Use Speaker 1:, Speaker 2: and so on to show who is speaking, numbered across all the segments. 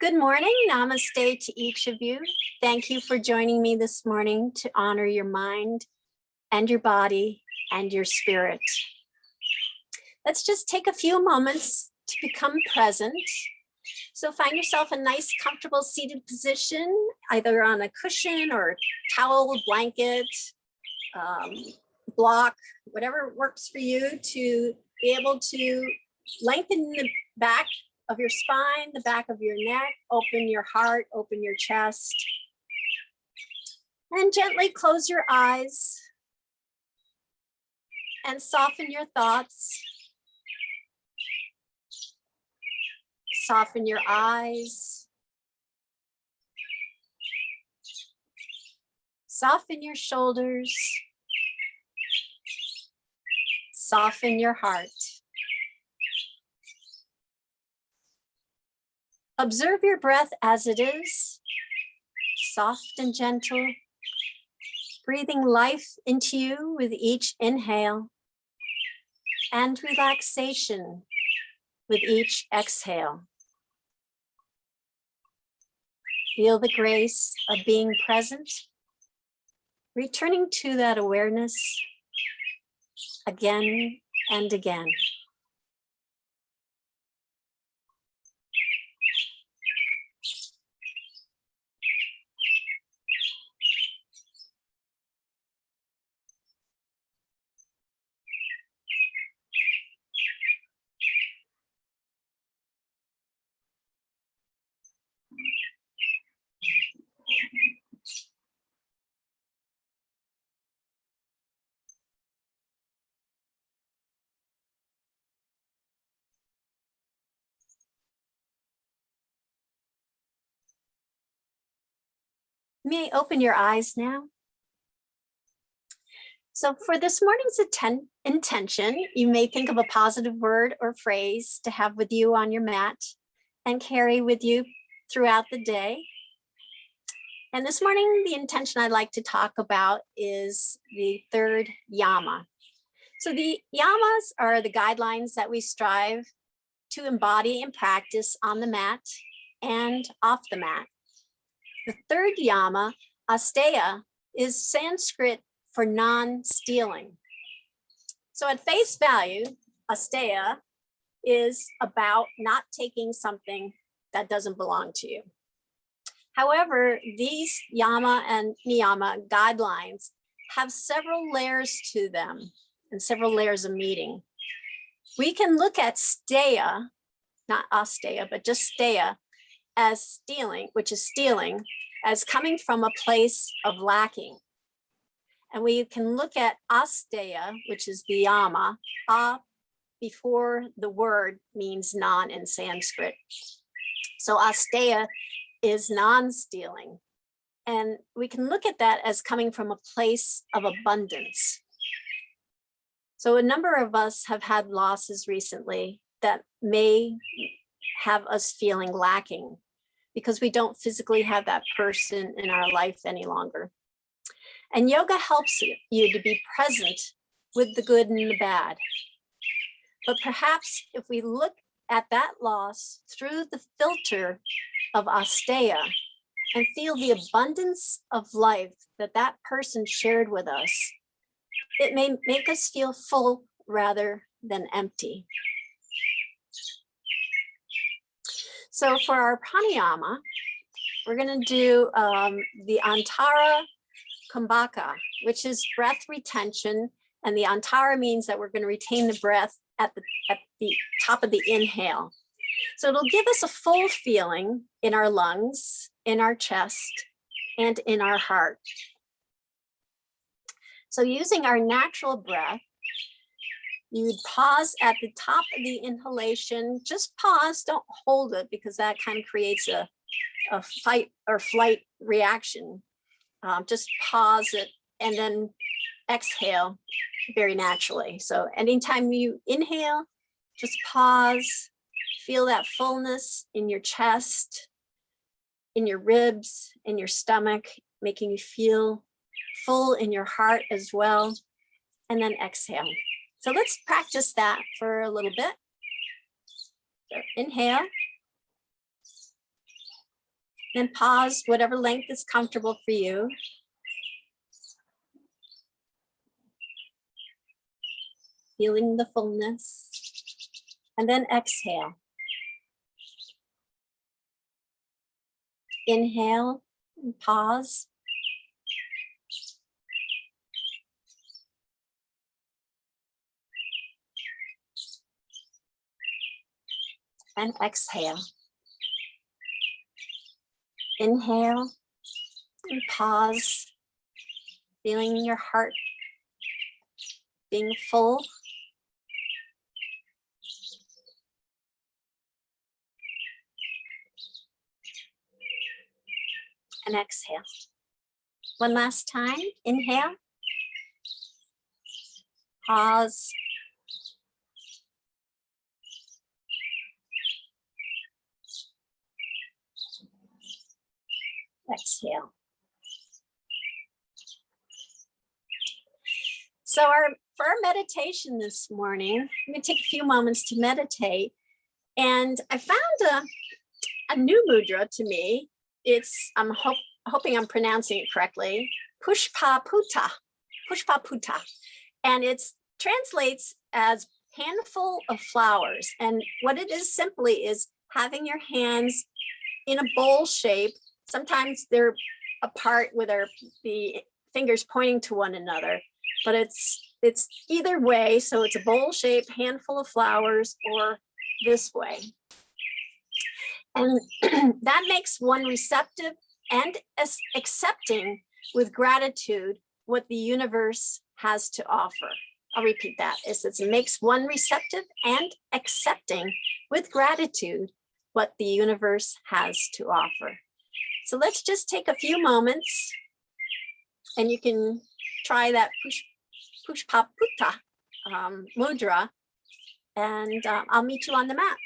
Speaker 1: Good morning, namaste to each of you. Thank you for joining me this morning to honor your mind and your body and your spirit. Let's just take a few moments to become present. So find yourself a nice, comfortable seated position, either on a cushion or towel, blanket, block, whatever works for you to be able to lengthen the back of your spine, the back of your neck, open your heart, open your chest, and gently close your eyes and soften your thoughts. Soften your eyes. Soften your shoulders. Soften your heart. Observe your breath as it is, soft and gentle, breathing life into you with each inhale and relaxation with each exhale. Feel the grace of being present, returning to that awareness again and again. You may open your eyes now. So for this morning's intention, you may think of a positive word or phrase to have with you on your mat and carry with you throughout the day. And this morning, the intention I'd like to talk about is the third Yama. So the Yamas are the guidelines that we strive to embody and practice on the mat and off the mat. The third Yama, Asteya, is Sanskrit for non-stealing. So at face value, Asteya is about not taking something that doesn't belong to you. However, these Yama and Niyama guidelines have several layers to them and several layers of meaning. We can look at Steya, not Asteya, but just Steya, as stealing, which is stealing, as coming from a place of lacking. And we can look at Asteya, which is the Yama, before the word means non in Sanskrit. So Asteya is non-stealing. And we can look at that as coming from a place of abundance. So a number of us have had losses recently that may have us feeling lacking because we don't physically have that person in our life any longer. And yoga helps you to be present with the good and the bad. But perhaps if we look at that loss through the filter of Asteya and feel the abundance of life that that person shared with us, it may make us feel full rather than empty. So for our pranayama, we're going to do the Antara Kumbahka, which is breath retention. And the Antara means that we're going to retain the breath at the top of the inhale. So it'll give us a full feeling in our lungs, in our chest, and in our heart. So using our natural breath, you would pause at the top of the inhalation. Just pause, don't hold it, because that kind of creates a fight or flight reaction. Just pause it and then exhale very naturally. So anytime you inhale, just pause, feel that fullness in your chest, in your ribs, in your stomach, making you feel full in your heart as well, and then exhale. So let's practice that for a little bit. So inhale. Then pause, whatever length is comfortable for you. Feeling the fullness. And then exhale. Inhale and pause. And exhale. Inhale and pause, feeling your heart being full. And exhale. One last time, inhale. Pause. Exhale. So for our meditation this morning, I'm going to take a few moments to meditate. And I found a new mudra to me. I'm hoping I'm pronouncing it correctly. Pushpaputa. Pushpaputa. And it translates as handful of flowers. And what it is simply is having your hands in a bowl shape. Sometimes they're apart with the fingers pointing to one another, but it's either way. So it's a bowl shape, handful of flowers, or this way. And that makes one receptive and accepting with gratitude what the universe has to offer. I'll repeat that. It makes one receptive and accepting with gratitude what the universe has to offer. So let's just take a few moments, and you can try that Pushpaputa mudra, and I'll meet you on the mat.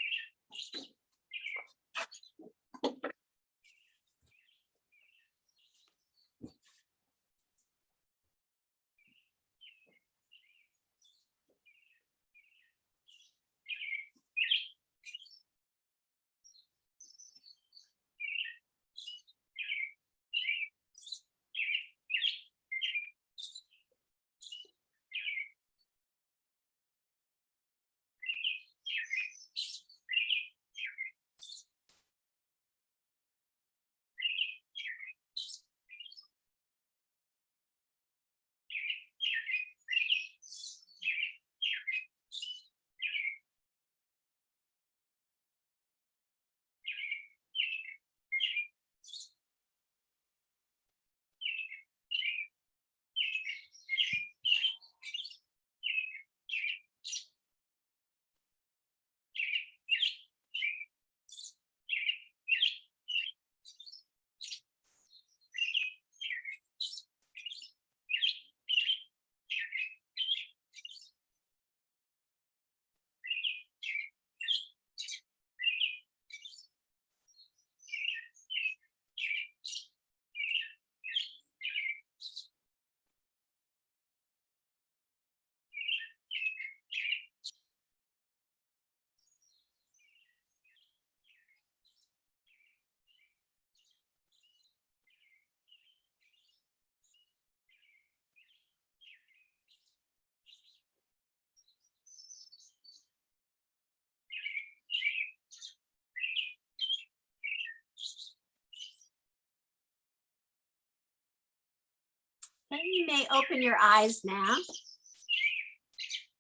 Speaker 1: And you may open your eyes now.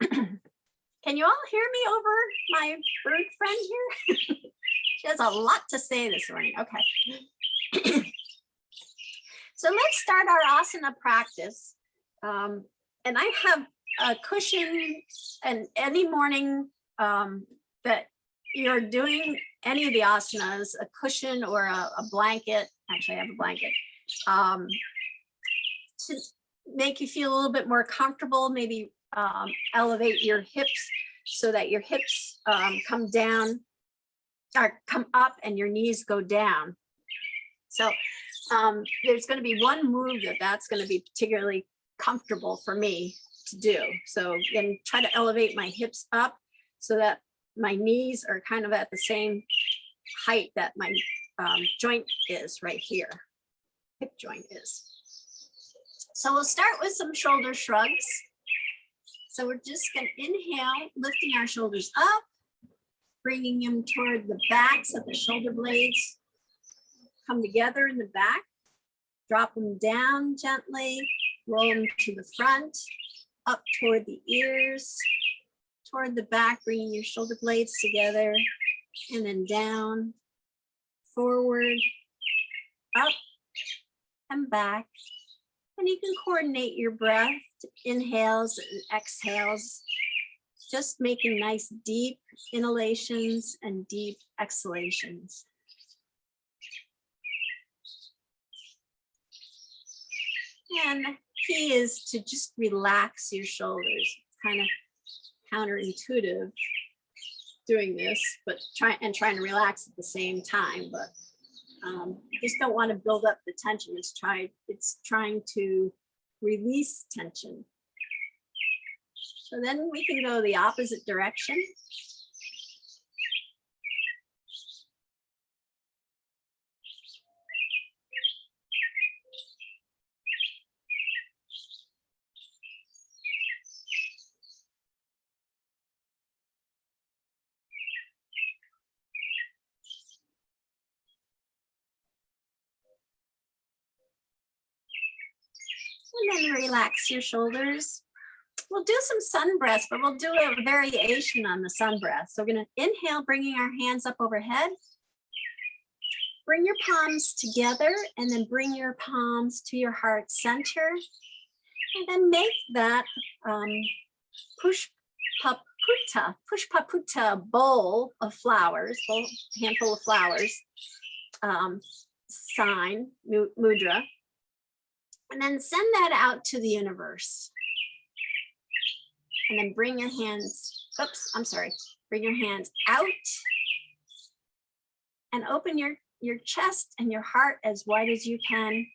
Speaker 1: Can you all hear me over my bird friend here? She has a lot to say this morning. Okay. So let's start our asana practice. And I have a cushion, and any morning that you're doing any of the asanas, a cushion or a blanket, actually I have a blanket, to make you feel a little bit more comfortable, maybe elevate your hips so that your hips come down or come up and your knees go down. So there's going to be one move that's going to be particularly comfortable for me to do. So again, try to elevate my hips up so that my knees are kind of at the same height that my joint is right here. Hip joint is. So we'll start with some shoulder shrugs. So we're just going to inhale, lifting our shoulders up, bringing them toward the back so the shoulder blades come together in the back. Drop them down gently, roll them to the front, up toward the ears, toward the back, bringing your shoulder blades together, and then down, forward, up, and back. And you can coordinate your breath, inhales and exhales, just making nice deep inhalations and deep exhalations. And key is to just relax your shoulders. It's kind of counterintuitive doing this, but trying to relax at the same time. But you just don't want to build up the tension. It's trying to release tension. So then we can go the opposite direction. And then relax your shoulders. We'll do some sun breaths, but we'll do a variation on the sun breath. So we're going to inhale, bringing our hands up overhead. Bring your palms together and then bring your palms to your heart center. And then make that Pushpaputa bowl of flowers, handful of flowers, sign, Mudra. And then send that out to the universe. And then bring your hands, bring your hands out and open your chest and your heart as wide as you can.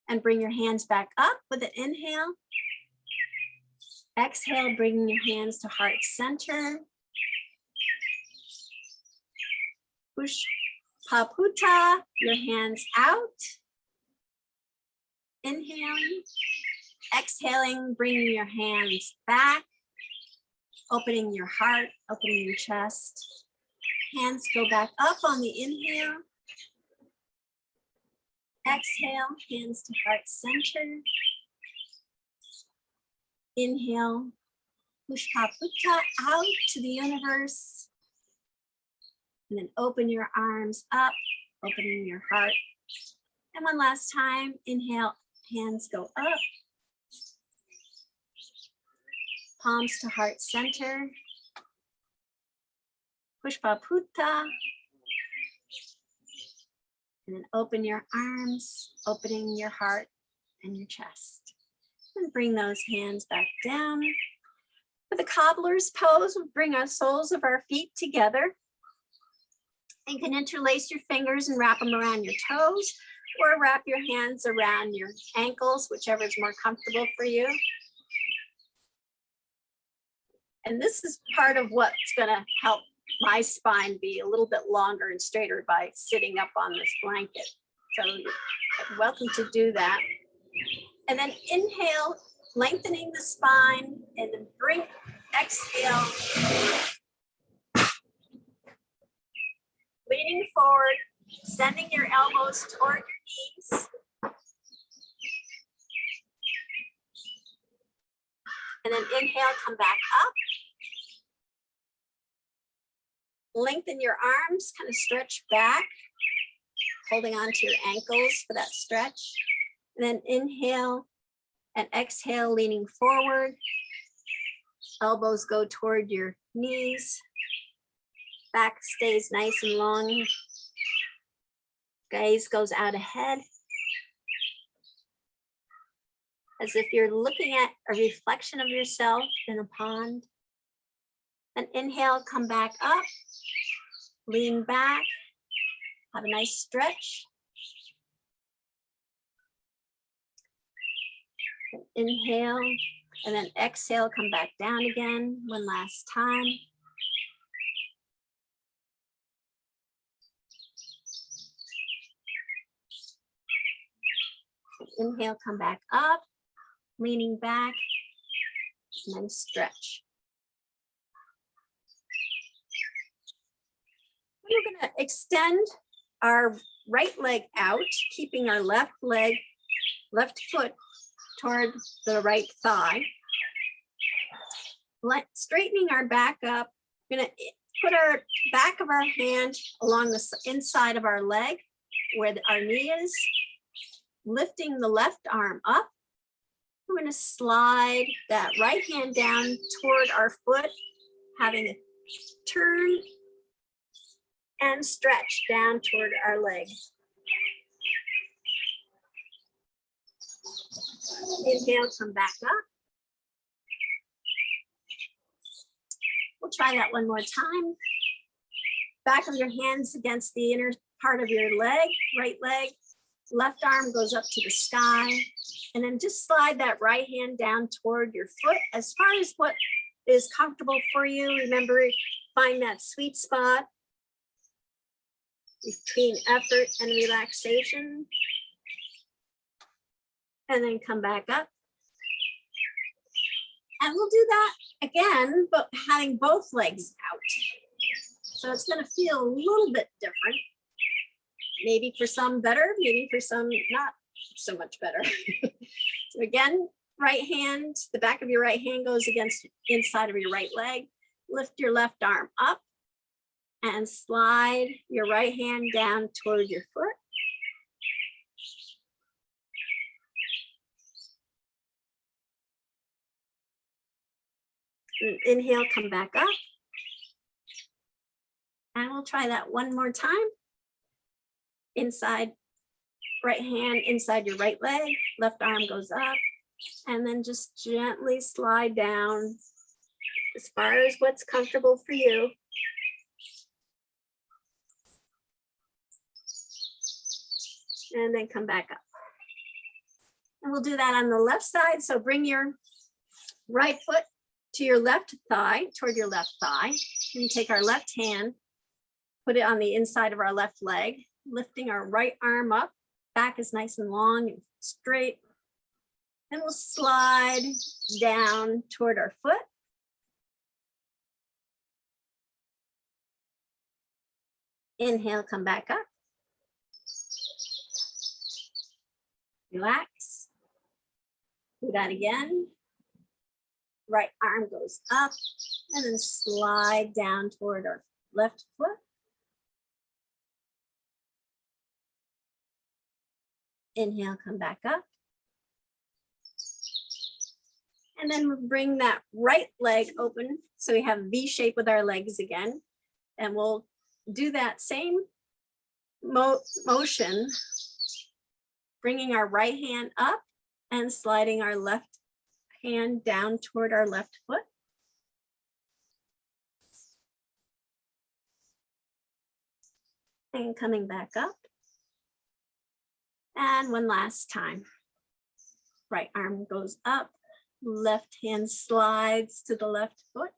Speaker 1: And bring your hands back up with an inhale. Exhale, bringing your hands to heart center. Pushpaputa, your hands out. Inhaling. Exhaling, bringing your hands back. Opening your heart, opening your chest. Hands go back up on the inhale. Exhale, hands to heart center. Inhale, Pushpaputa out to the universe. And then open your arms up, opening your heart. And one last time, inhale, hands go up. Palms to heart center. Pushpaputa. And then open your arms, opening your heart and your chest. And bring those hands back down. For the cobbler's pose, we'll bring our soles of our feet together. You can interlace your fingers and wrap them around your toes, or wrap your hands around your ankles, whichever is more comfortable for you. And this is part of what's going to help my spine be a little bit longer and straighter by sitting up on this blanket. So you're welcome to do that. And then inhale, lengthening the spine, and then exhale, leaning forward, sending your elbows toward your knees. And then inhale, come back up. Lengthen your arms, kind of stretch back, holding on to your ankles for that stretch. And then inhale and exhale, leaning forward. Elbows go toward your knees. Back stays nice and long. Gaze goes out ahead. As if you're looking at a reflection of yourself in a pond. And inhale, come back up. Lean back. Have a nice stretch. Inhale, and then exhale, come back down again one last time. Inhale, come back up, leaning back, and then stretch. We're going to extend our right leg out, keeping our left foot toward the right thigh. Straightening our back up. We're going to put our back of our hand along the inside of our leg where our knee is, lifting the left arm up. We're going to slide that right hand down toward our foot, having a turn and stretch down toward our leg. Inhale, come back up. We'll try that one more time. Back of your hands against the inner part of your leg, right leg. Left arm goes up to the sky. And then just slide that right hand down toward your foot as far as what is comfortable for you. Remember, find that sweet spot between effort and relaxation. And then come back up. And we'll do that again, but having both legs out. So it's going to feel a little bit different. Maybe for some better, maybe for some not so much better. So again, right hand, the back of your right hand goes against the inside of your right leg. Lift your left arm up and slide your right hand down toward your foot. Inhale, come back up. And we'll try that one more time. Inside, right hand inside your right leg, left arm goes up, and then just gently slide down as far as what's comfortable for you. And then come back up. And we'll do that on the left side. So bring your right foot to your left thigh, toward your left thigh. And take our left hand, put it on the inside of our left leg, lifting our right arm up. Back is nice and long and straight. And we'll slide down toward our foot. Inhale, come back up. Relax. Do that again. Right arm goes up and then slide down toward our left foot. Inhale, come back up. And then we'll bring that right leg open. So we have V shape with our legs again. And we'll do that same motion, bringing our right hand up and sliding our left hand down toward our left foot. And coming back up. And one last time. Right arm goes up, left hand slides to the left foot.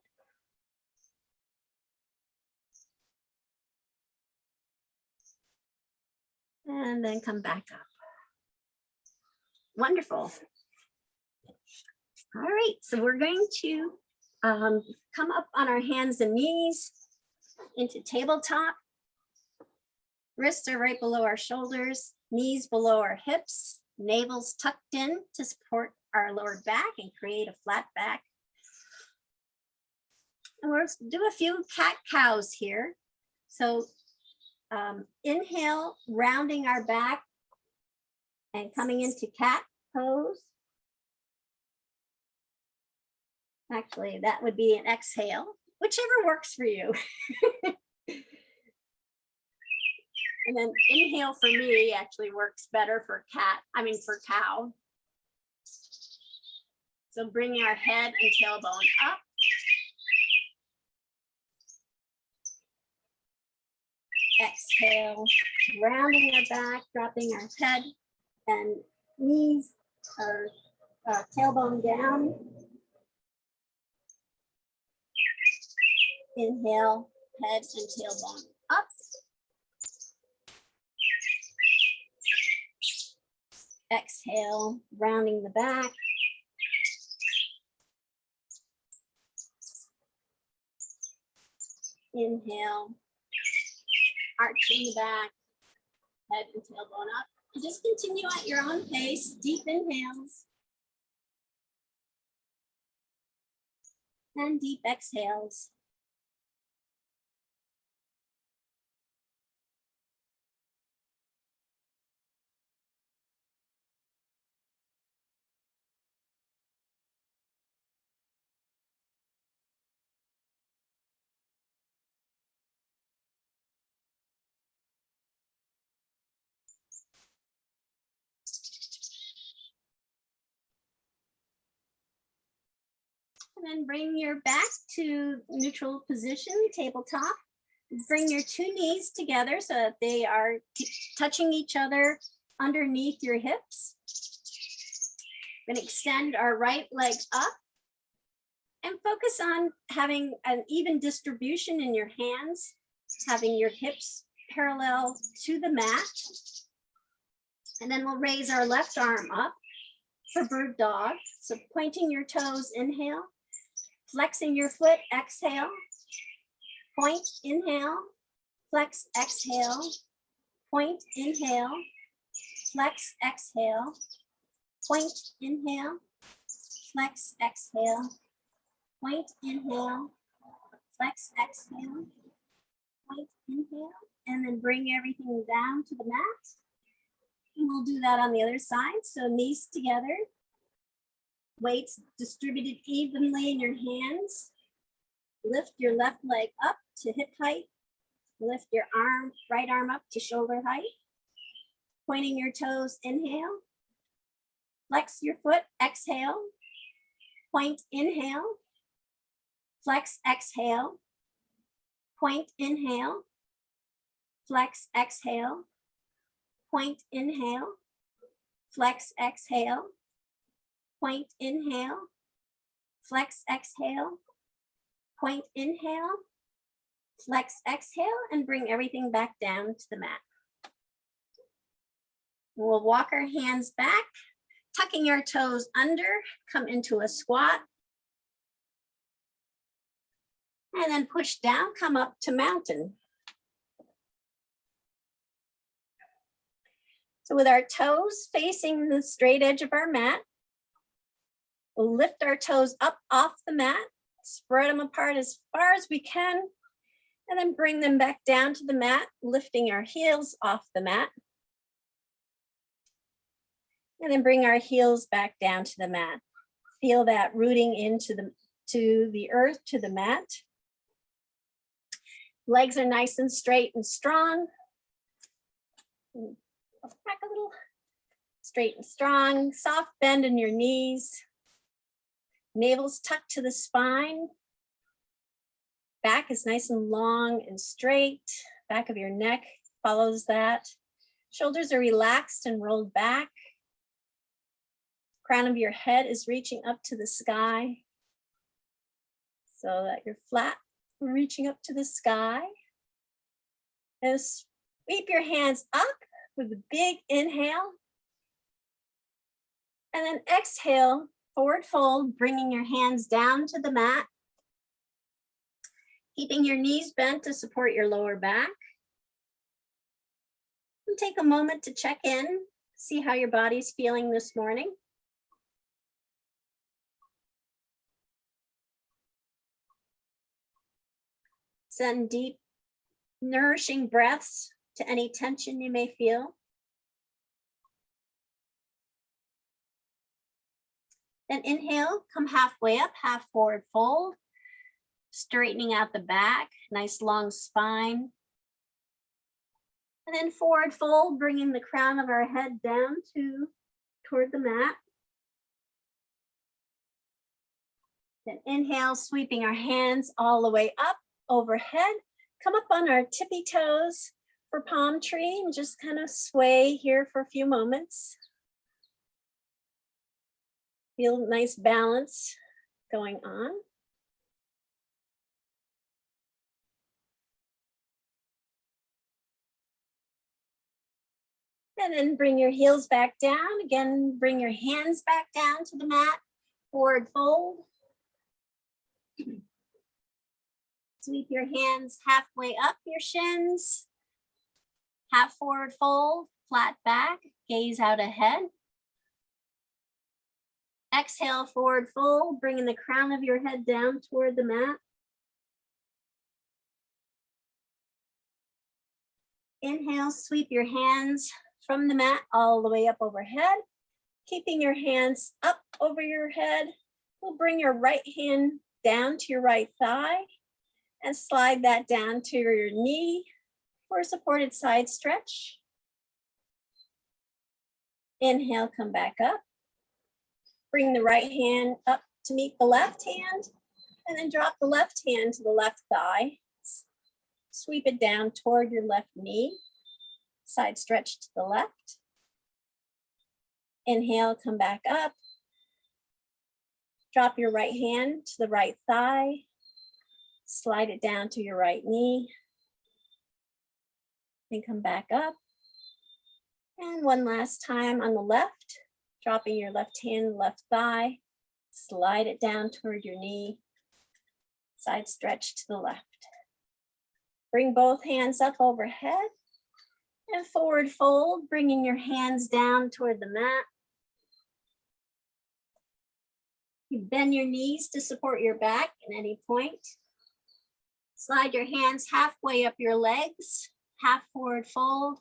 Speaker 1: And then come back up. Wonderful. All right, so we're going to come up on our hands and knees into tabletop. Wrists are right below our shoulders, knees below our hips, navel's tucked in to support our lower back and create a flat back. And we'll do a few cat-cows here. So inhale, rounding our back and coming into cat pose. Actually, that would be an exhale, whichever works for you. And then inhale for me actually works better for for cow. So bringing our head and tailbone up. Exhale, rounding our back, dropping our head and knees or tailbone down. Inhale, head and tailbone up. exhale, rounding the back. Inhale, arching the back, head and tailbone up. And just continue at your own pace, deep inhales and deep exhales. And then bring your back to neutral position, tabletop. Bring your two knees together so that they are touching each other underneath your hips. We're going to extend our right leg up and focus on having an even distribution in your hands, having your hips parallel to the mat. And then we'll raise our left arm up for bird dog. So pointing your toes, inhale. Flexing your foot, exhale. Point, inhale. Flex, exhale. Point, inhale. Flex, exhale. Point, inhale. Flex, exhale. Point, inhale. Flex, exhale. Point, inhale. And then bring everything down to the mat. And we'll do that on the other side. So knees together. Weights distributed evenly in your hands. Lift your left leg up to hip height. Lift your arm, right arm up to shoulder height. Pointing your toes, inhale. Flex your foot, exhale. Point, inhale. Flex, exhale. Point, inhale. Flex, exhale. Point, inhale. Flex, exhale. Point, inhale. Flex, exhale. Point, inhale. Flex, exhale, and bring everything back down to the mat. We'll walk our hands back, tucking our toes under, come into a squat. And then push down, come up to mountain. So with our toes facing the straight edge of our mat, we'll lift our toes up off the mat, spread them apart as far as we can, and then bring them back down to the mat, lifting our heels off the mat. And then bring our heels back down to the mat. Feel that rooting into the earth, to the mat. Legs are nice and straight and strong. Back a little, straight and strong, soft bend in your knees. Navel's tucked to the spine. Back is nice and long and straight. Back of your neck follows that. Shoulders are relaxed and rolled back. Crown of your head is reaching up to the sky so that you're flat, reaching up to the sky. And sweep your hands up with a big inhale. And then exhale, forward fold, bringing your hands down to the mat. Keeping your knees bent to support your lower back. And take a moment to check in, see how your body's feeling this morning. Send deep, nourishing breaths to any tension you may feel. Then inhale, come halfway up, half forward fold, straightening out the back, nice long spine. And then forward fold, bringing the crown of our head down toward the mat. Then inhale, sweeping our hands all the way up overhead. Come up on our tippy toes for palm tree and just kind of sway here for a few moments. Feel nice balance going on. And then bring your heels back down. Again, bring your hands back down to the mat. Forward fold. Sweep your hands halfway up your shins. Half forward fold, flat back, gaze out ahead. Exhale, forward fold, bringing the crown of your head down toward the mat. Inhale, sweep your hands from the mat all the way up overhead. Keeping your hands up over your head, we'll bring your right hand down to your right thigh and slide that down to your knee for a supported side stretch. Inhale, come back up. Bring the right hand up to meet the left hand, and then drop the left hand to the left thigh. Sweep it down toward your left knee. Side stretch to the left. Inhale, come back up. Drop your right hand to the right thigh. Slide it down to your right knee. Then come back up. And one last time on the left, dropping your left hand, left thigh. Slide it down toward your knee. Side stretch to the left. Bring both hands up overhead. And forward fold, bringing your hands down toward the mat. You bend your knees to support your back at any point. Slide your hands halfway up your legs, half forward fold.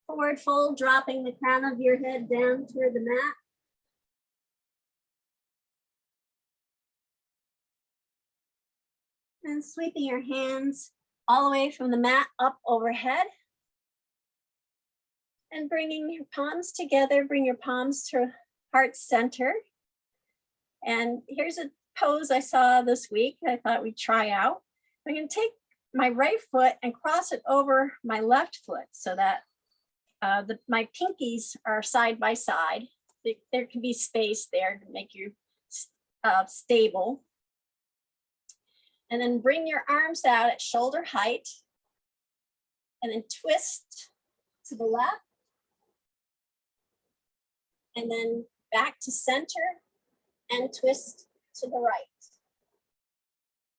Speaker 1: Forward fold, dropping the crown of your head down toward the mat. And sweeping your hands all the way from the mat up overhead. And bringing your palms together, bring your palms to heart center. And here's a pose I saw this week I thought we'd try out. I'm going to take my right foot and cross it over my left foot so that my pinkies are side by side. There can be space there to make you stable. And then bring your arms out at shoulder height and then twist to the left. And then back to center and twist to the right.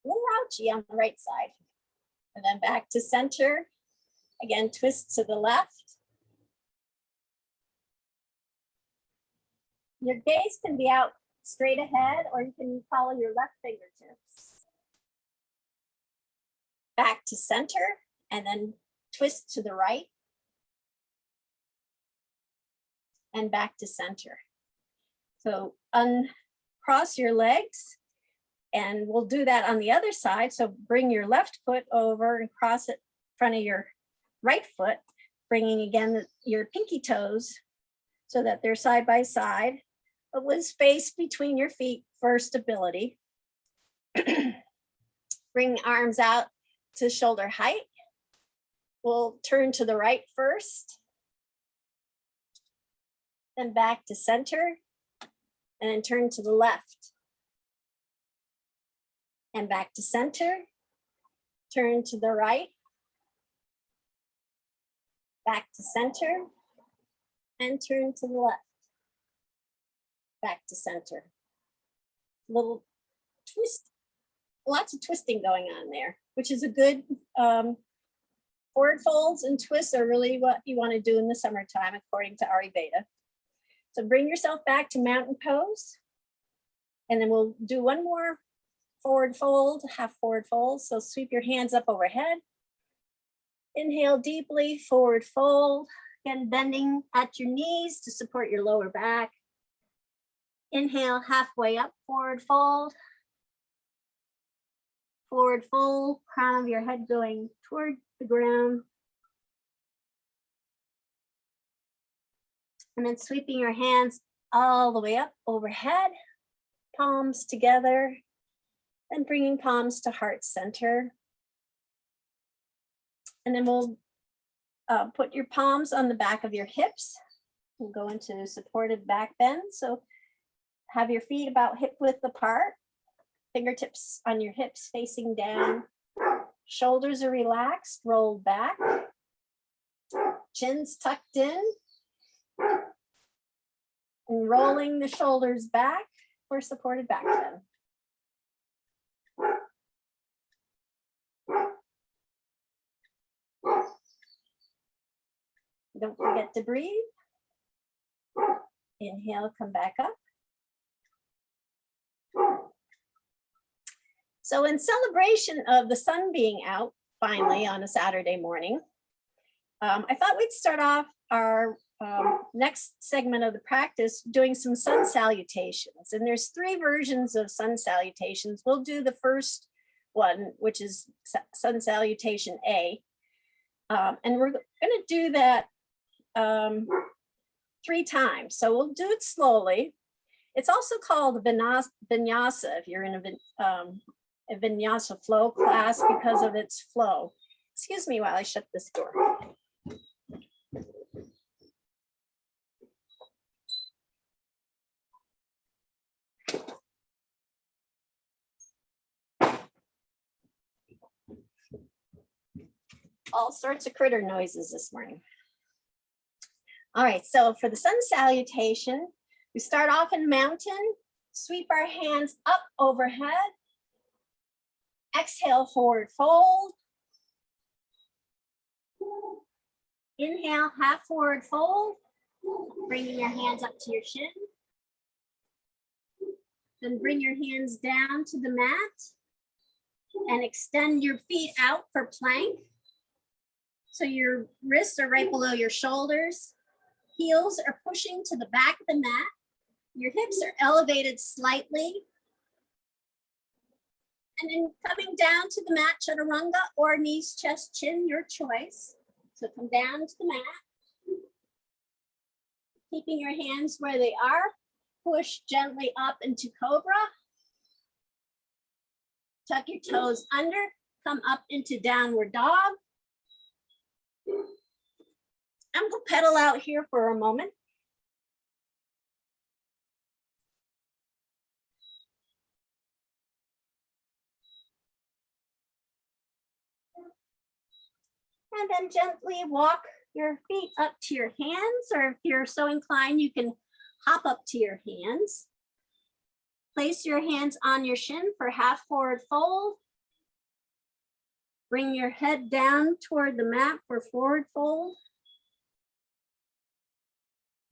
Speaker 1: A little ouchy on the right side. And then back to center. Again, twist to the left. Your gaze can be out straight ahead, or you can follow your left fingertips. Back to center, and then twist to the right. And back to center. So uncross your legs, and we'll do that on the other side. So bring your left foot over and cross it in front of your right foot, bringing again your pinky toes so that they're side by side, but with space between your feet for stability. Bring arms out to shoulder height. We'll turn to the right first, then back to center, and then turn to the left. And back to center, turn to the right, back to center, and turn to the left, back to center. Little twist, lots of twisting going on there, which is a good, forward folds and twists are really what you want to do in the summertime, according to Ayurveda. So bring yourself back to mountain pose. And then we'll do one more forward fold, half forward fold. So sweep your hands up overhead. Inhale deeply, forward fold. Again, bending at your knees to support your lower back. Inhale, halfway up, forward fold. Forward fold, crown of your head going toward the ground. And then sweeping your hands all the way up overhead, palms together, and bringing palms to heart center. And then we'll put your palms on the back of your hips. We'll go into supported back bend. So have your feet about hip width apart, fingertips on your hips facing down. Shoulders are relaxed, rolled back. Chin's tucked in. And rolling the shoulders back for supported back bend. Don't forget to breathe. Inhale, come back up. So in celebration of the sun being out, finally on a Saturday morning, I thought we'd start off our next segment of the practice doing some sun salutations. And there's 3 versions of sun salutations. We'll do the first one, which is sun salutation A. And we're gonna do that 3 times. So we'll do it slowly. It's also called vinyasa if you're in a vinyasa flow class because of its flow. Excuse me while I shut this door. All sorts of critter noises this morning. All right, so for the sun salutation, we start off in mountain, sweep our hands up overhead, exhale, forward fold. Inhale, half forward fold, bringing your hands up to your shin. Then bring your hands down to the mat and extend your feet out for plank. So your wrists are right below your shoulders. Heels are pushing to the back of the mat. Your hips are elevated slightly. And then coming down to the mat, chaturanga or knees, chest, chin, your choice. So come down to the mat. Keeping your hands where they are. Push gently up into cobra. Tuck your toes under, come up into downward dog. I'm gonna pedal out here for a moment. And then gently walk your feet up to your hands, or if you're so inclined, you can hop up to your hands. Place your hands on your shin for half forward fold. Bring your head down toward the mat for forward fold.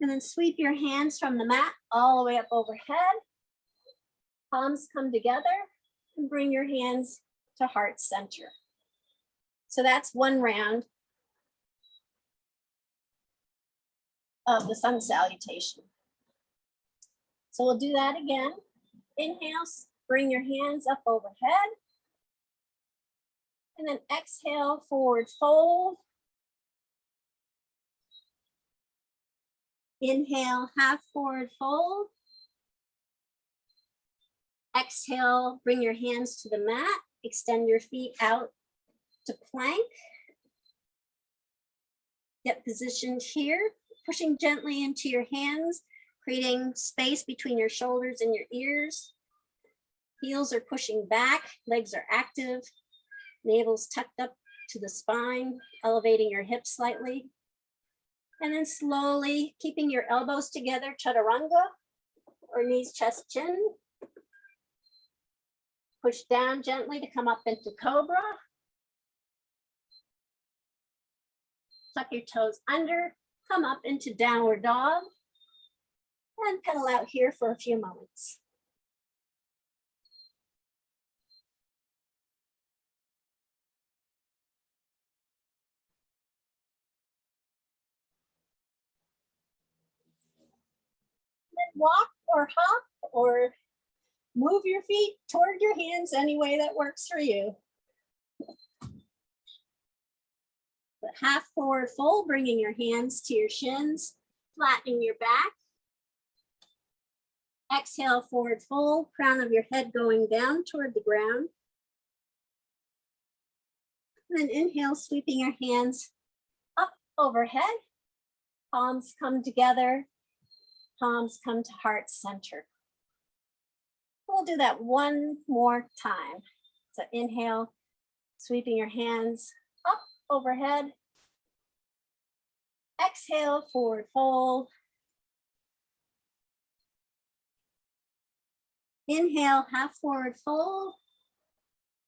Speaker 1: And then sweep your hands from the mat all the way up overhead. Palms come together and bring your hands to heart center. So that's one round of the sun salutation. So we'll do that again. Inhale, bring your hands up overhead. And then exhale, forward fold. Inhale, half forward fold. Exhale, bring your hands to the mat. Extend your feet out to plank. Get positioned here, pushing gently into your hands, creating space between your shoulders and your ears. Heels are pushing back, legs are active, navel's tucked up to the spine, elevating your hips slightly. And then slowly keeping your elbows together, chaturanga or knees, chest, chin. Push down gently to come up into cobra. Tuck your toes under, come up into downward dog, and pedal out here for a few moments. Then walk or hop or move your feet toward your hands any way that works for you. But half forward fold, bringing your hands to your shins, flattening your back. Exhale, forward fold, crown of your head going down toward the ground. And then inhale, sweeping your hands up overhead. Palms come together, palms come to heart center. We'll do that one more time. So inhale, sweeping your hands up overhead. Exhale, forward fold. Inhale, half forward fold.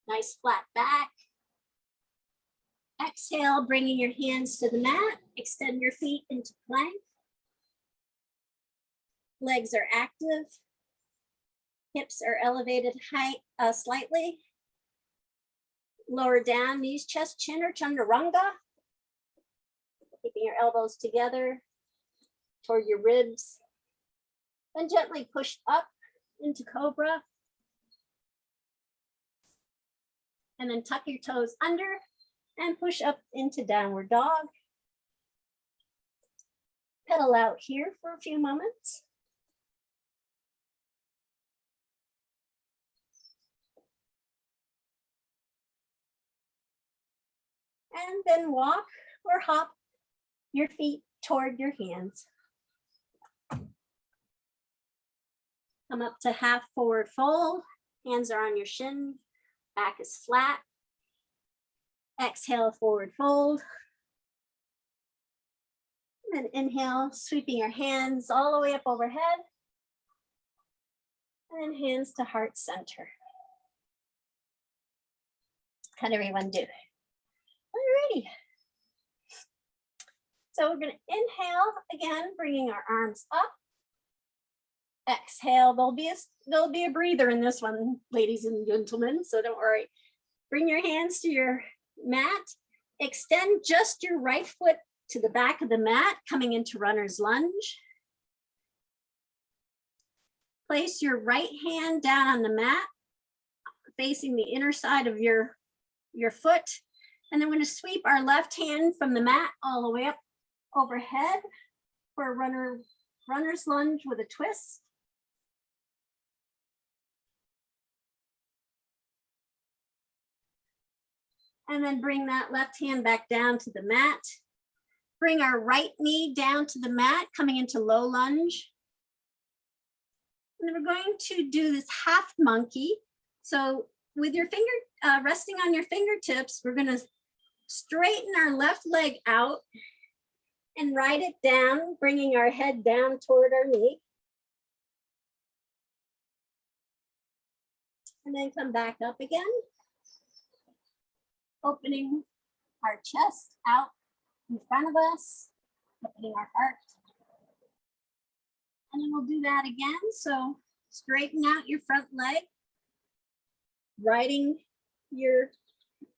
Speaker 1: Nice flat back. Exhale, bringing your hands to the mat. Extend your feet into plank. Legs are active. Hips are elevated slightly. Lower down, knees, chest, chin, or chaturanga. Keeping your elbows together toward your ribs. Then gently push up into cobra. And then tuck your toes under and push up into downward dog. Pedal out here for a few moments. And then walk or hop your feet toward your hands. Come up to half forward fold. Hands are on your shin. Back is flat. Exhale, forward fold. And then inhale, sweeping your hands all the way up overhead. And then hands to heart center. How'd everyone do? Alrighty. So we're going to inhale again, bringing our arms up. Exhale, there'll be a breather in this one, ladies and gentlemen, so don't worry. Bring your hands to your mat. Extend just your right foot to the back of the mat, coming into runner's lunge. Place your right hand down on the mat, facing the inner side of your foot. And then we're going to sweep our left hand from the mat all the way up overhead for a runner's lunge with a twist. And then bring that left hand back down to the mat. Bring our right knee down to the mat, coming into low lunge. And then we're going to do this half monkey. So with your finger resting on your fingertips, we're going to straighten our left leg out and ride it down, bringing our head down toward our knee. And then come back up again. Opening our chest out in front of us, opening our heart. And then we'll do that again. So straighten out your front leg, riding your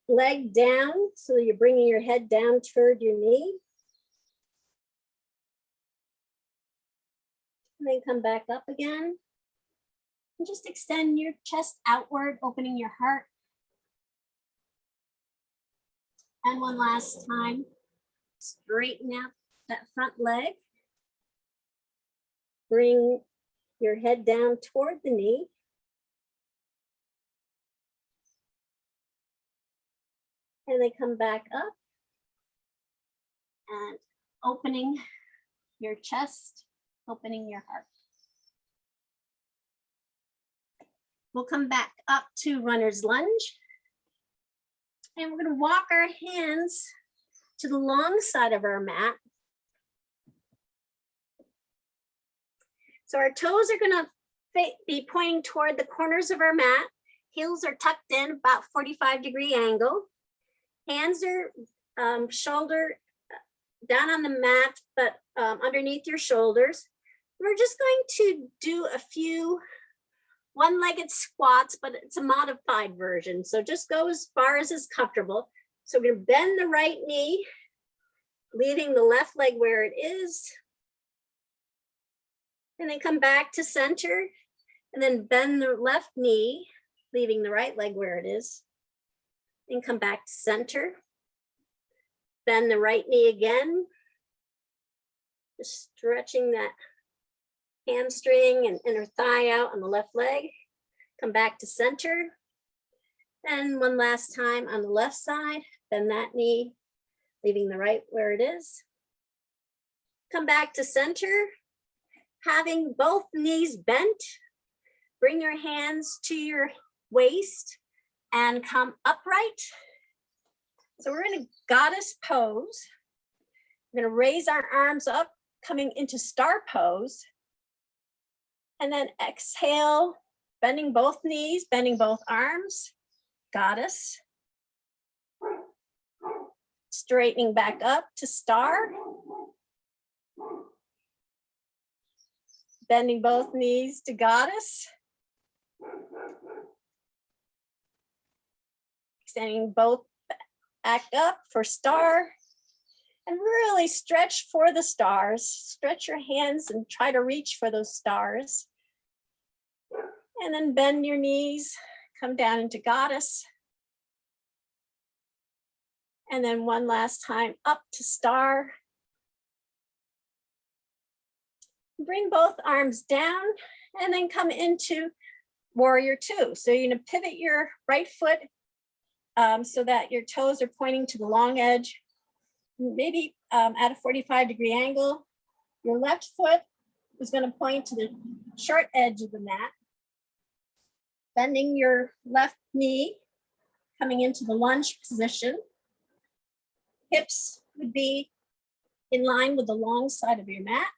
Speaker 1: leg down so you're bringing your head down toward your knee. And then come back up again. And just extend your chest outward, opening your heart. And one last time, straighten out that front leg. Bring your head down toward the knee. And then come back up and opening your chest, opening your heart. We'll come back up to runner's lunge. And we're going to walk our hands to the long side of our mat. So our toes are going to be pointing toward the corners of our mat. Heels are tucked in about 45-degree angle. Hands are shoulder down on the mat, but underneath your shoulders. We're just going to do a few one-legged squats, but it's a modified version. So just go as far as is comfortable. So we're going to bend the right knee, leaving the left leg where it is. And then come back to center. And then bend the left knee, leaving the right leg where it is. And come back to center. Bend the right knee again. Just stretching that hamstring and inner thigh out on the left leg. Come back to center. And one last time on the left side, bend that knee, leaving the right where it is. Come back to center, having both knees bent. Bring your hands to your waist and come upright. So we're in a goddess pose. We're going to raise our arms up, coming into star pose. And then exhale, bending both knees, bending both arms, goddess. Straightening back up to star. Bending both knees to goddess. Extending both back up for star. And really stretch for the stars. Stretch your hands and try to reach for those stars. And then bend your knees, come down into goddess. And then one last time up to star. Bring both arms down and then come into warrior two. So you're gonna pivot your right foot so that your toes are pointing to the long edge, maybe at a 45-degree angle. Your left foot is gonna point to the short edge of the mat. Bending your left knee, coming into the lunge position. Hips would be in line with the long side of your mat.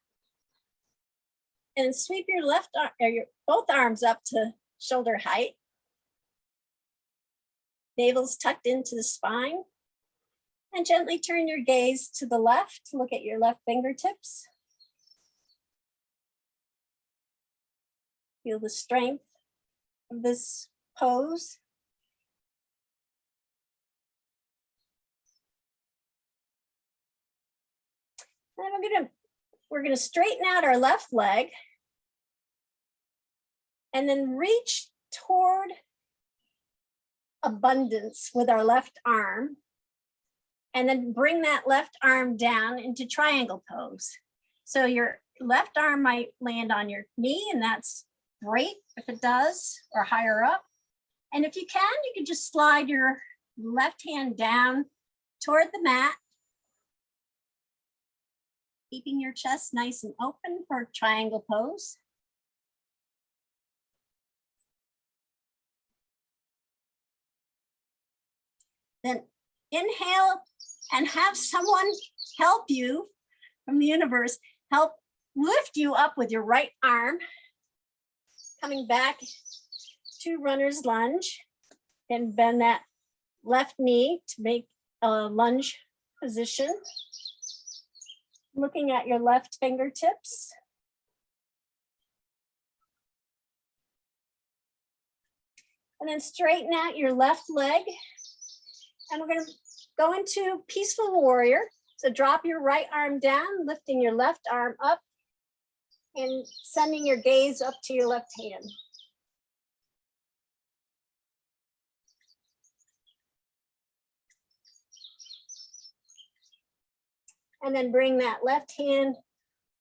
Speaker 1: And sweep your left arm, or both arms up to shoulder height. Navel's tucked into the spine. And gently turn your gaze to the left to look at your left fingertips. Feel the strength of this pose. And we're gonna straighten out our left leg and then reach toward abundance with our left arm, and then bring that left arm down into triangle pose. So your left arm might land on your knee, and that's great if it does, or higher up. And if you can just slide your left hand down toward the mat, keeping your chest nice and open for triangle pose. Then inhale and have someone help you from the universe, help lift you up with your right arm. Coming back to runner's lunge, and bend that left knee to make a lunge position. Looking at your left fingertips. And then straighten out your left leg. And we're going to go into peaceful warrior. So drop your right arm down, lifting your left arm up, and sending your gaze up to your left hand. And then bring that left hand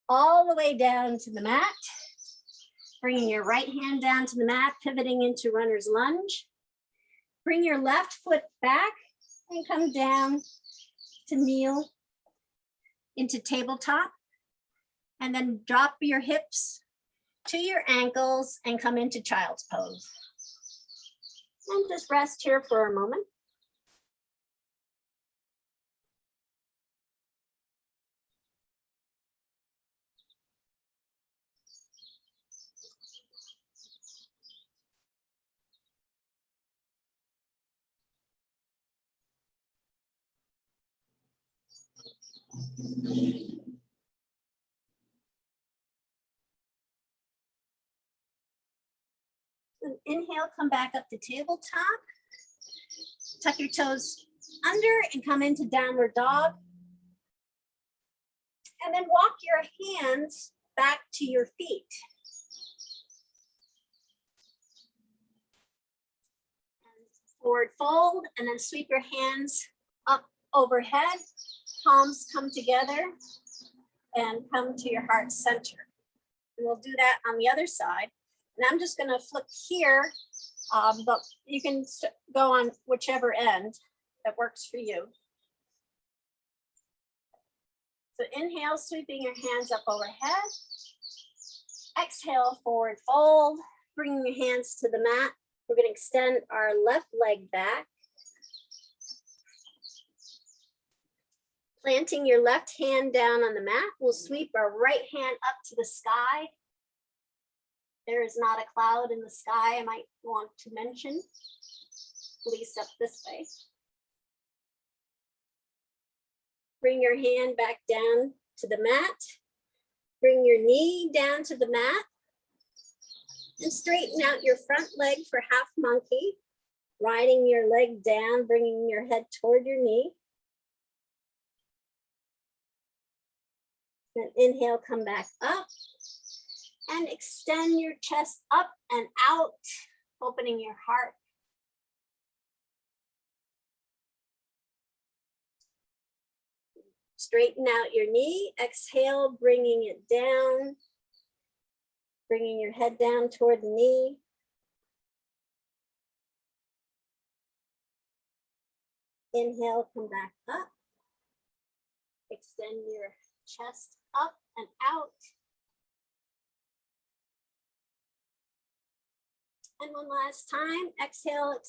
Speaker 1: all the way down to the mat. Bringing your right hand down to the mat, pivoting into runner's lunge. Bring your left foot back and come down to kneel into tabletop. And then drop your hips to your ankles and come into child's pose. And just rest here for a moment. And inhale, come back up to tabletop. Tuck your toes under and come into downward dog. And then walk your hands back to your feet. And forward fold, and then sweep your hands up overhead. Palms come together and come to your heart center. And we'll do that on the other side. And I'm just going to flip here, but you can go on whichever end that works for you. So inhale, sweeping your hands up overhead. Exhale, forward fold, bringing your hands to the mat. We're going to extend our left leg back. Planting your left hand down on the mat, we'll sweep our right hand up to the sky. There is not a cloud in the sky, I might want to mention, at least up this way. Bring your hand back down to the mat. Bring your knee down to the mat. And straighten out your front leg for half monkey. Riding your leg down, bringing your head toward your knee. Then inhale, come back up. And extend your chest up and out, opening your heart. Straighten out your knee. Exhale, bringing it down. Bringing your head down toward the knee. Inhale, come back up. Extend your chest up and out. And one last time, exhale,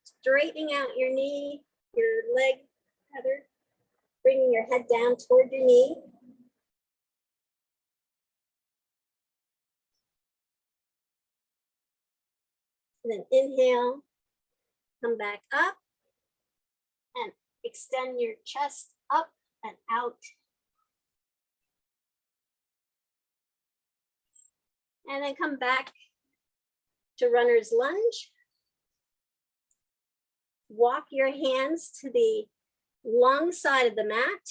Speaker 1: straightening out your knee, your leg, rather, bringing your head down toward your knee. And then inhale, come back up and extend your chest up and out. And then come back to runner's lunge. Walk your hands to the long side of the mat.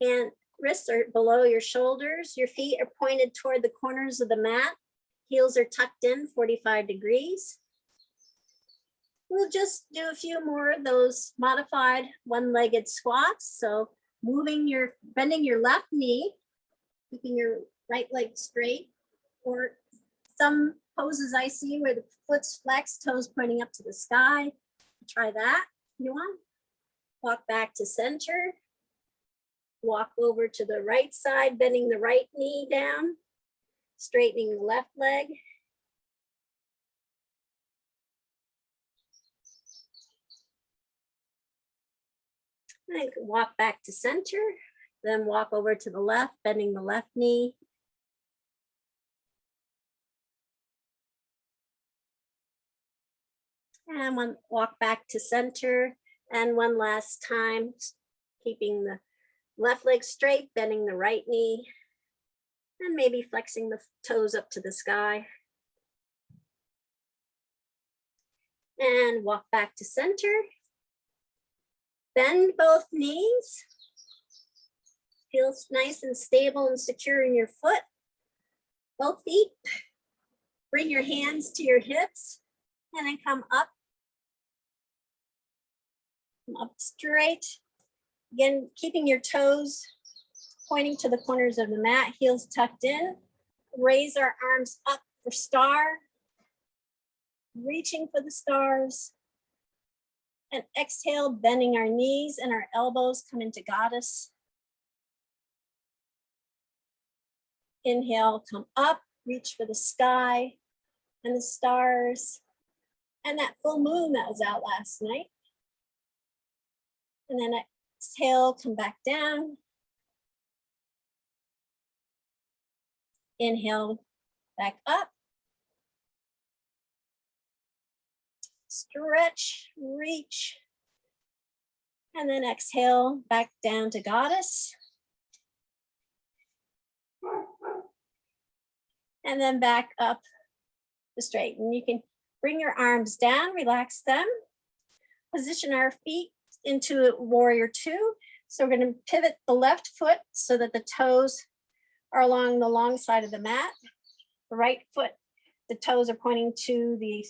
Speaker 1: And wrists are below your shoulders. Your feet are pointed toward the corners of the mat. Heels are tucked in 45 degrees. We'll just do a few more of those modified one-legged squats. So bending your left knee, keeping your right leg straight, or some poses I see where the foot's flexed, toes pointing up to the sky. Try that if you want. Walk back to center. Walk over to the right side, bending the right knee down, straightening the left leg. And walk back to center, then walk over to the left, bending the left knee. And walk back to center. And one last time, keeping the left leg straight, bending the right knee, and maybe flexing the toes up to the sky. And walk back to center. Bend both knees. Feels nice and stable and secure in your foot. Both feet. Bring your hands to your hips and then come up. Come up straight. Again, keeping your toes pointing to the corners of the mat, heels tucked in. Raise our arms up for star. Reaching for the stars. And exhale, bending our knees and our elbows, come into goddess. Inhale, come up, reach for the sky and the stars and that full moon that was out last night. And then exhale, come back down. Inhale, back up. Stretch, reach. And then exhale, back down to goddess. And then back up to straighten. You can bring your arms down, relax them. Position our feet into warrior two. So we're going to pivot the left foot so that the toes are along the long side of the mat. The right foot, the toes are pointing to the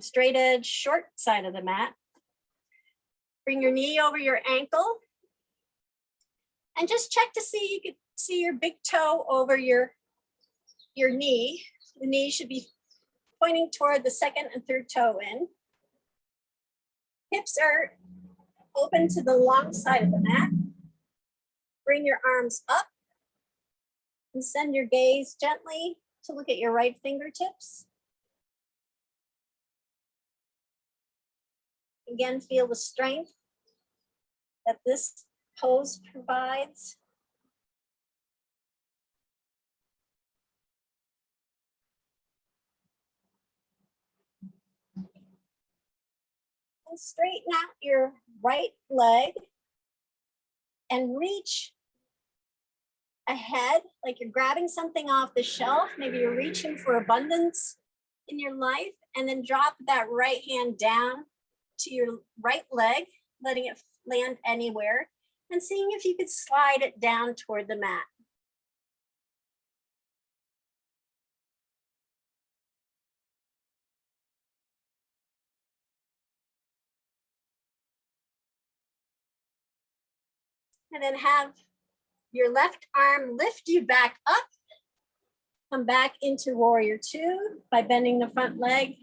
Speaker 1: straight edge, short side of the mat. Bring your knee over your ankle. And just check to see, you can see your big toe over your knee. The knee should be pointing toward the second and third toe in. Hips are open to the long side of the mat. Bring your arms up and send your gaze gently to look at your right fingertips. Again, feel the strength that this pose provides. And straighten out your right leg and reach ahead, like you're grabbing something off the shelf. Maybe you're reaching for abundance in your life, and then drop that right hand down to your right leg, letting it land anywhere, and seeing if you could slide it down toward the mat. And then have your left arm lift you back up. Come back into warrior two by bending the front leg,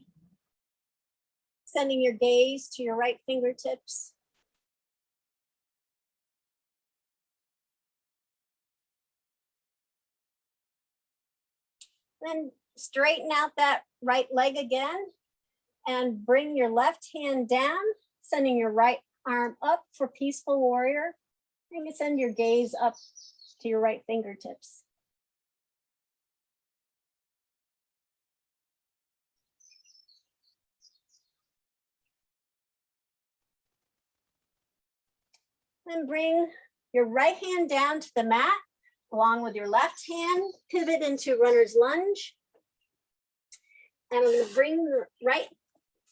Speaker 1: sending your gaze to your right fingertips. Then straighten out that right leg again and bring your left hand down, sending your right arm up for peaceful warrior. And send your gaze up to your right fingertips. Then bring your right hand down to the mat, along with your left hand, pivot into runner's lunge. And I'm going to bring the right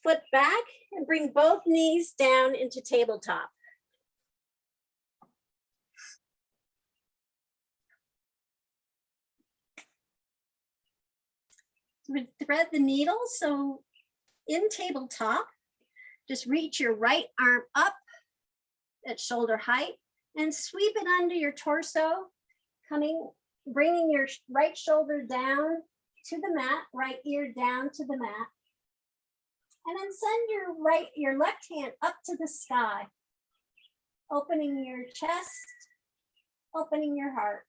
Speaker 1: foot back and bring both knees down into tabletop. Thread the needle. So in tabletop, just reach your right arm up at shoulder height and sweep it under your torso, bringing your right shoulder down to the mat, right ear down to the mat. And then send your left hand up to the sky, opening your chest, opening your heart.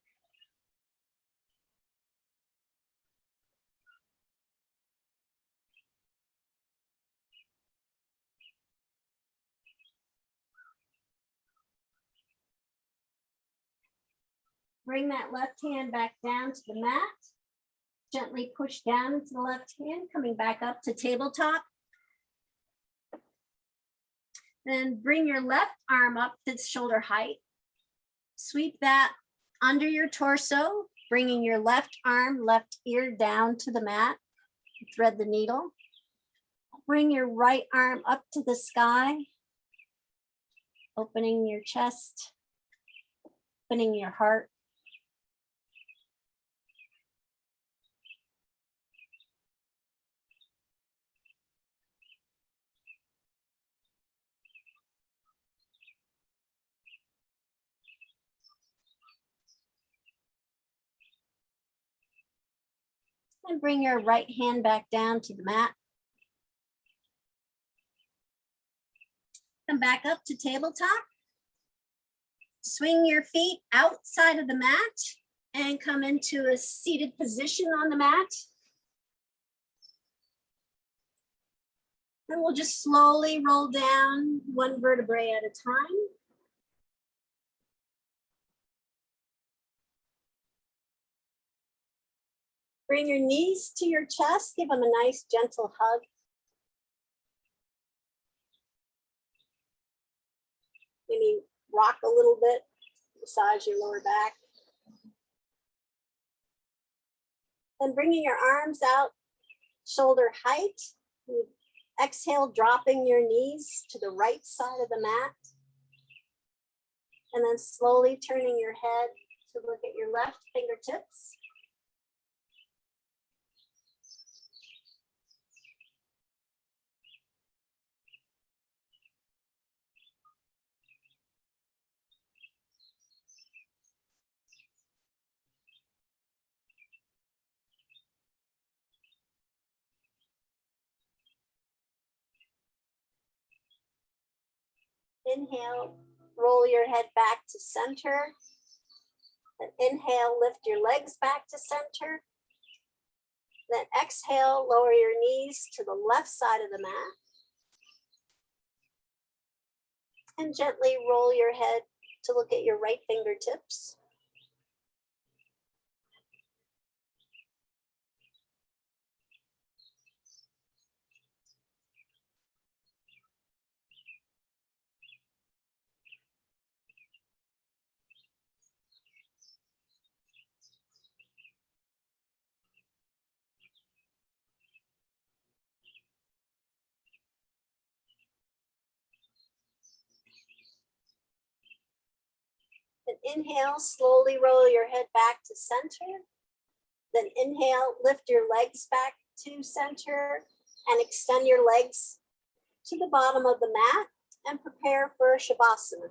Speaker 1: Bring that left hand back down to the mat. Gently push down into the left hand, coming back up to tabletop. Then bring your left arm up to shoulder height. Sweep that under your torso, bringing your left arm, left ear down to the mat. Thread the needle. Bring your right arm up to the sky, opening your chest, opening your heart. And bring your right hand back down to the mat. Come back up to tabletop. Swing your feet outside of the mat and come into a seated position on the mat. And we'll just slowly roll down one vertebrae at a time. Bring your knees to your chest, give them a nice gentle hug. Maybe rock a little bit, massage your lower back. Then bringing your arms out, shoulder height. Exhale, dropping your knees to the right side of the mat. And then slowly turning your head to look at your left fingertips. Inhale, roll your head back to center. Then inhale, lift your legs back to center. Then exhale, lower your knees to the left side of the mat. And gently roll your head to look at your right fingertips. And inhale, slowly roll your head back to center. Then inhale, lift your legs back to center and extend your legs to the bottom of the mat and prepare for Shavasana.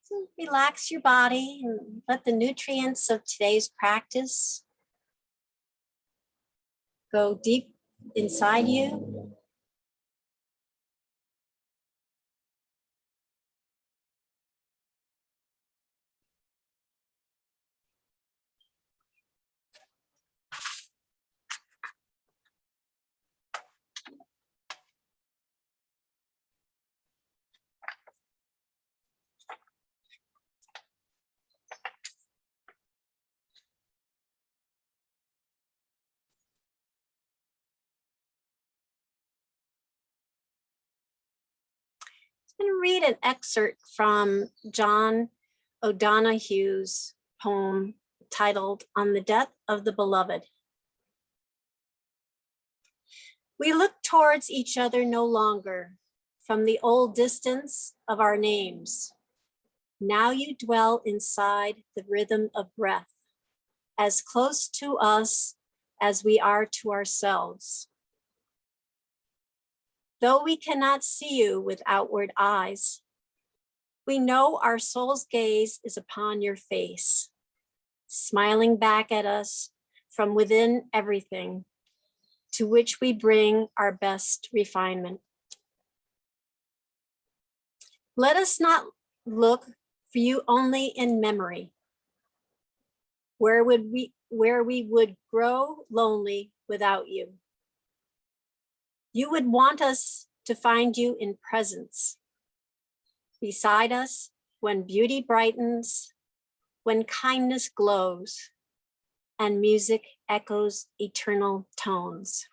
Speaker 1: So relax your body and let the nutrients of today's practice go deep inside you. I'm going to read an excerpt from John O'Donoghue's poem titled On the Death of the Beloved. We look towards each other no longer from the old distance of our names. Now you dwell inside the rhythm of breath, as close to us as we are to ourselves. Though we cannot see you with outward eyes, we know our soul's gaze is upon your face, smiling back at us from within everything, to which we bring our best refinement. Let us not look for you only in memory, where we would grow lonely without you. You would want us to find you in presence, beside us when beauty brightens, when kindness glows, and music echoes eternal tones.